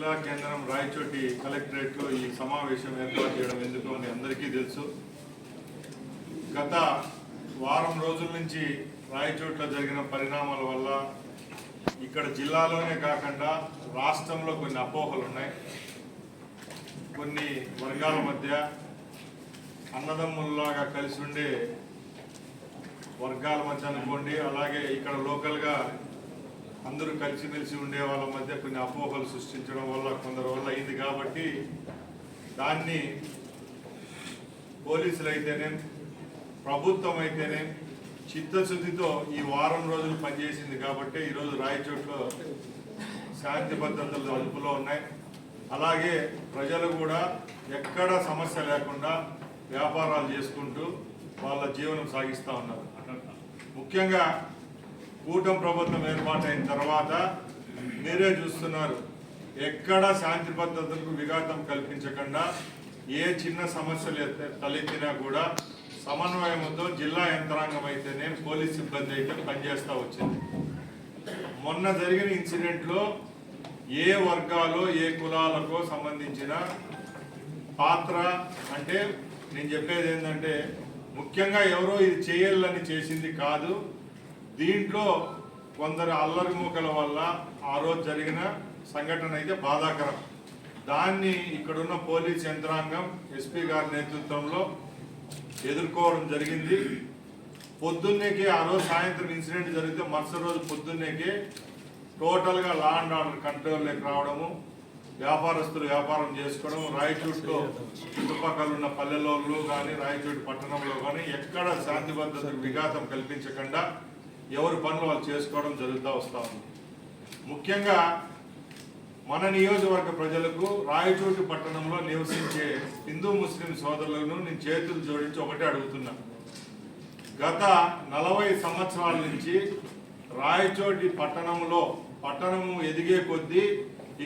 జిల్లా కేంద్రం రాయచోటి కలెక్టరేట్లో ఈ సమావేశం ఏర్పాటు చేయడం ఎందుకో మీ అందరికీ తెలుసు. గత వారం రోజుల నుంచి రాయచోట్లో జరిగిన పరిణామాల వల్ల ఇక్కడ జిల్లాలోనే కాకుండా రాష్ట్రంలో కొన్ని అపోహలు ఉన్నాయి. కొన్ని వర్గాల మధ్య అన్నదమ్ముల్లాగా కలిసి ఉండే వర్గాల మధ్య అనుకోండి, అలాగే ఇక్కడ లోకల్గా అందరూ కలిసిమెలిసి ఉండే వాళ్ళ మధ్య కొన్ని అపోహలు సృష్టించడం వల్ల కొందరు వల్ల అయింది. కాబట్టి దాన్ని పోలీసులు అయితేనే ప్రభుత్వం అయితేనే చిత్తశుద్ధితో ఈ వారం రోజులు పనిచేసింది. కాబట్టి ఈరోజు రాయచోట్లో శాంతి భద్రతలు అదుపులో ఉన్నాయి. అలాగే ప్రజలు కూడా ఎక్కడ సమస్య లేకుండా వ్యాపారాలు చేసుకుంటూ వాళ్ళ జీవనం సాగిస్తూ ఉన్నారు. ముఖ్యంగా కూటమి ప్రభుత్వం ఏర్పాటైన తర్వాత మీరే చూస్తున్నారు, ఎక్కడ శాంతి భద్రతలకు విఘాతం కల్పించకుండా ఏ చిన్న సమస్యలు తలెత్తినా కూడా సమన్వయంతో జిల్లా యంత్రాంగం అయితేనే పోలీస్ సిబ్బంది అయితే పనిచేస్తూ వచ్చింది. మొన్న జరిగిన ఇన్సిడెంట్లో ఏ వర్గాలు ఏ కులాలకు సంబంధించిన పాత్ర అంటే నేను చెప్పేది ఏంటంటే ముఖ్యంగా ఎవరో ఇది చేయాలని చేసింది కాదు. దీంట్లో కొందరు అల్లరి మూకల వల్ల ఆ రోజు జరిగిన సంఘటన అయితే బాధాకరం. దాన్ని ఇక్కడున్న పోలీస్ యంత్రాంగం ఎస్పీ గారి నేతృత్వంలో ఎదుర్కోవడం జరిగింది. పొద్దున్నేకే ఆ రోజు సాయంత్రం ఇన్సిడెంట్ జరిగితే మరుసటి రోజు పొద్దున్నేకే టోటల్గా లా అండ్ ఆర్డర్ కంట్రోల్లోకి రావడము, వ్యాపారస్తులు వ్యాపారం చేసుకోవడం, రాయచోట్లో చుట్టుపక్కల ఉన్న పల్లెల్లో కానీ రాయచోటి పట్టణంలో కానీ ఎక్కడ శాంతి భద్రతకు విఘాతం కల్పించకుండా ఎవరి పనులు వాళ్ళు చేసుకోవడం జరుగుతూ వస్తూ ఉంది. ముఖ్యంగా మన నియోజకవర్గ ప్రజలకు రాయచోటి పట్టణంలో నివసించే హిందూ ముస్లిం సోదరులను నేను చేతులు జోడించి ఒకటే అడుగుతున్నా. గత 40 సంవత్సరాల నుంచి రాయచోటి పట్టణము ఎదిగే కొద్దీ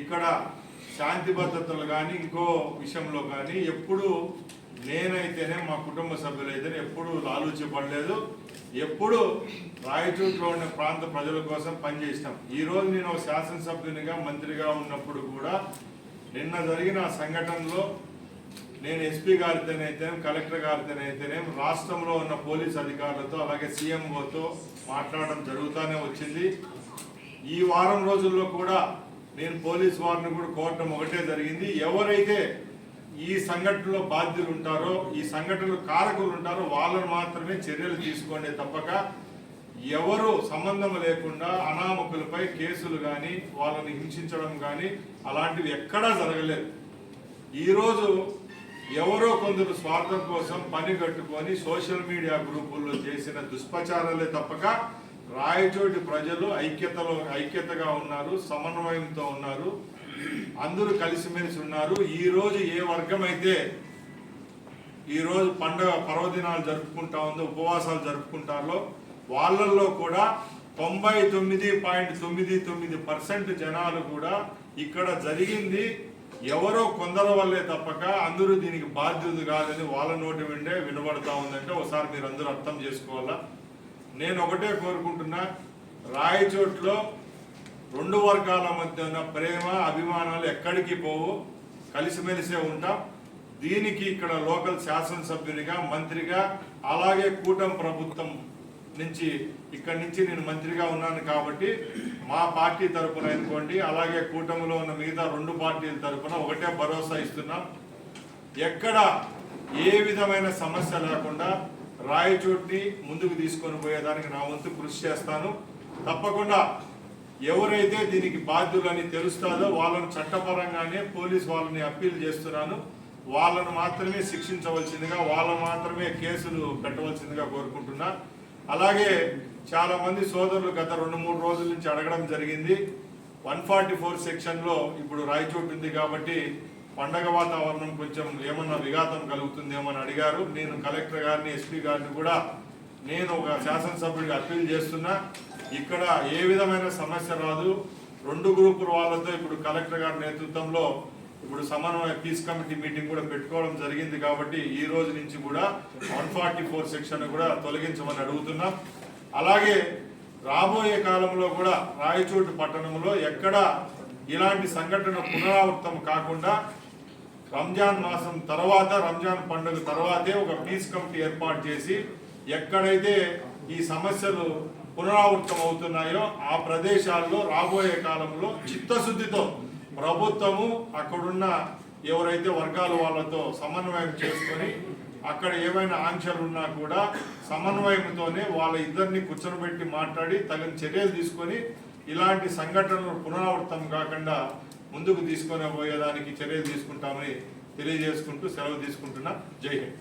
ఇక్కడ శాంతి భద్రతలు కానీ ఇంకో విషయంలో కానీ ఎప్పుడు నేనైతేనే మా కుటుంబ సభ్యులైతేనే ఎప్పుడు ఆలోచించబడలేదు. ఎప్పుడు రాయచోట్లో ఉన్న ప్రాంత ప్రజల కోసం పనిచేసినాం. ఈరోజు నేను శాసనసభ్యునిగా మంత్రిగా ఉన్నప్పుడు కూడా నిన్న జరిగిన సంఘటనలో నేను ఎస్పీ గారితోనైతేనే కలెక్టర్ గారితోనైతేనే రాష్ట్రంలో ఉన్న పోలీస్ అధికారులతో అలాగే సీఎంఓతో మాట్లాడడం జరుగుతూనే వచ్చింది. ఈ వారం రోజుల్లో కూడా నేను పోలీస్ వారిని కూడా కోరటం ఒకటే జరిగింది. ఎవరైతే ఈ సంఘటనలో బాధ్యులు ఉంటారో ఈ సంఘటనలో కారకులు ఉంటారో వాళ్ళను మాత్రమే చర్యలు తీసుకోండి తప్పక ఎవరు సంబంధం లేకుండా అనామకులపై కేసులు కానీ వాళ్ళని హింసించడం కానీ అలాంటివి ఎక్కడా జరగలేదు. ఈరోజు ఎవరో కొందరు స్వార్థం కోసం పని కట్టుకొని సోషల్ మీడియా గ్రూపుల్లో చేసిన దుష్ప్రచారాలే తప్పక రాయచోటి ప్రజలు ఐక్యతగా ఉన్నారు, సమన్వయంతో ఉన్నారు, అందరూ కలిసిమెలిసి ఉన్నారు. ఈరోజు ఏ వర్గం అయితే ఈరోజు పండుగ పర్వదినాలు జరుపుకుంటా ఉందో ఉపవాసాలు జరుపుకుంటారో వాళ్ళల్లో కూడా 99.99% జనాలు కూడా ఇక్కడ జరిగింది ఎవరో కొందరు వల్లే తప్పక అందరూ దీనికి బాధ్యత కాదని వాళ్ళ నోటి విండే వినబడతా ఉందంటే ఒకసారి మీరు అందరూ అర్థం చేసుకోవాలా. నేను ఒకటే కోరుకుంటున్నా, రాయచోట్లో 2 వర్గాల మధ్య ఉన్న ప్రేమ అభిమానాలు ఎక్కడికి పోవు, కలిసిమెలిసే ఉంటాం. దీనికి ఇక్కడ లోకల్ శాసనసభ్యునిగా మంత్రిగా అలాగే కూటమి ప్రభుత్వం నుంచి ఇక్కడి నుంచి నేను మంత్రిగా ఉన్నాను కాబట్టి మా పార్టీ తరఫున అనుకోండి అలాగే కూటమిలో ఉన్న మిగతా 2 పార్టీల తరఫున ఒకటే భరోసా ఇస్తున్నాం. ఎక్కడ ఏ విధమైన సమస్య లేకుండా రాయచోటిని ముందుకు తీసుకొని పోయేదానికి నా వంతు కృషి చేస్తాను. తప్పకుండా ఎవరైతే దీనికి బాధ్యులని తెలుస్తాదో వాళ్ళను చట్టపరంగానే పోలీస్ వాళ్ళని అప్పీల్ చేస్తున్నాను. వాళ్ళను మాత్రమే శిక్షించవలసిందిగా వాళ్ళను మాత్రమే కేసులు పెట్టవలసిందిగా కోరుకుంటున్నా. అలాగే చాలా మంది సోదరులు గత 2-3 రోజుల నుంచి అడగడం జరిగింది. 144 సెక్షన్లో ఇప్పుడు రాయచోటి ఉంది కాబట్టి పండగ వాతావరణం కొంచెం ఏమన్నా విఘాతం కలుగుతుందేమో అని అడిగారు. నేను కలెక్టర్ గారిని ఎస్పీ గారిని కూడా నేను ఒక శాసనసభ్యుడిగా అప్పీల్ చేస్తున్నా. ఇక్కడ ఏ విధమైన సమస్య రాదు. 2 గ్రూపుల వాళ్ళతో ఇప్పుడు కలెక్టర్ గారి నేతృత్వంలో ఇప్పుడు సమన్వయ పీస్ కమిటీ మీటింగ్ కూడా పెట్టుకోవడం జరిగింది. కాబట్టి ఈ రోజు నుంచి కూడా 144 సెక్షన్ కూడా తొలగించమని అడుగుతున్నాం. అలాగే రాబోయే కాలంలో కూడా రాయచోటి పట్టణంలో ఎక్కడ ఇలాంటి సంఘటన పునరావృతం కాకుండా రంజాన్ మాసం తర్వాత, రంజాన్ పండుగ తర్వాతే ఒక పీస్ కమిటీ ఏర్పాటు చేసి ఎక్కడైతే ఈ సమస్యలు పునరావృతం అవుతున్నాయో ఆ ప్రదేశాల్లో రాబోయే కాలంలో చిత్తశుద్ధితో ప్రభుత్వము అక్కడున్న ఎవరైతే వర్గాల వాళ్ళతో సమన్వయం చేసుకొని అక్కడ ఏమైనా ఆంక్షలు ఉన్నా కూడా సమన్వయంతోనే వాళ్ళ ఇద్దరిని కూర్చొనిబెట్టి మాట్లాడి తగిన చర్యలు తీసుకొని ఇలాంటి సంఘటనలు పునరావృతం కాకుండా ముందుకు తీసుకొని పోయేదానికి చర్యలు తీసుకుంటామని తెలియజేసుకుంటూ సెలవు తీసుకుంటున్నా. జై హింద్.